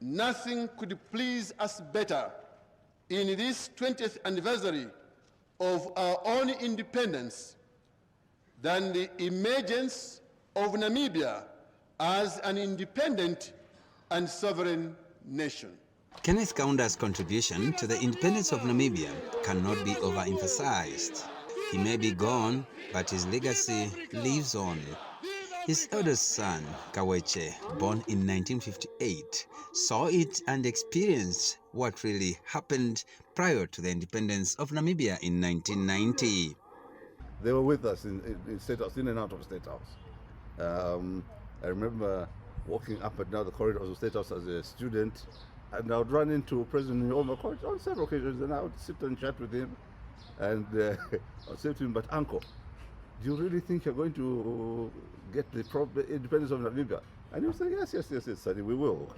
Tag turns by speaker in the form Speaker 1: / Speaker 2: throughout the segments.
Speaker 1: Nothing could please us better in this 20th anniversary of our own independence than the emergence of Namibia as an independent and sovereign nation.
Speaker 2: Kenneth Kaunda's contribution to the independence of Namibia cannot be overemphasized. He may be gone, but his legacy lives on. His eldest son, Kaweche, born in 1958, saw it and experienced what really happened prior to the independence of Namibia in 1990.
Speaker 3: They were with us in State House, in and out of State House. I remember walking up and down the corridors of State House as a student, and I would run into President Kenneth on several occasions, and I would sit and chat with him, and I would say to him, "But uncle, do you really think you're going to get the independence of Namibia?" And he would say, yes, Sonny, we will.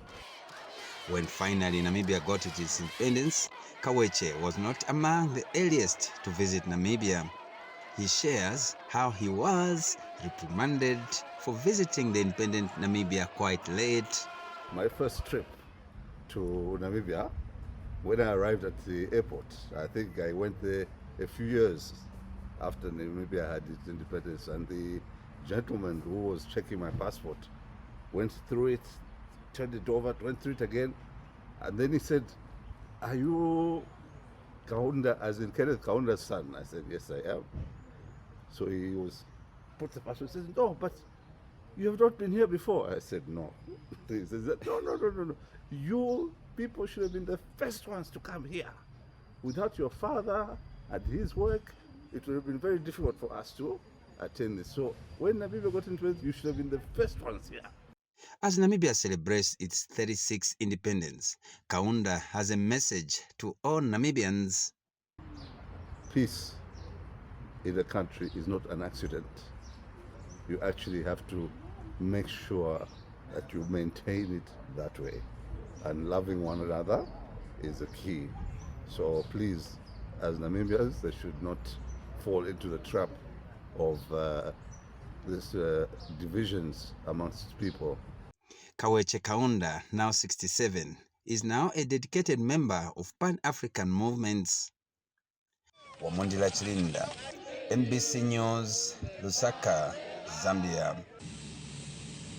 Speaker 2: When finally Namibia got its independence, Kaweche was not among the earliest to visit Namibia. He shares how he was reprimanded for visiting the independent Namibia quite late.
Speaker 3: My first trip to Namibia, when I arrived at the airport, I think I went there a few years after Namibia had its independence, and the gentleman who was checking my passport went through it, turned it over, went through it again, and then he said, "Are you Kaunda, as in Kenneth Kaunda's son?" I said, "Yes, I am." So he put the passport, says, "No, but you have not been here before." I said, "No." He says, No. You people should have been the first ones to come here. Without your father and his work, it would have been very difficult for us to attend this. So when Namibia got into it, you should have been the first ones here.
Speaker 2: As Namibia celebrates its 36th independence, Kaunda has a message to all Namibians.
Speaker 3: Peace in a country is not an accident. You actually have to make sure that you maintain it that way. And loving one another is a key. So please, as Namibians, they should not fall into the trap of these divisions amongst people.
Speaker 2: Kaweche Kaunda, now 67, is now a dedicated member of Pan-African movements. Wamundila Chilinda, NBC News, Lusaka, Zambia.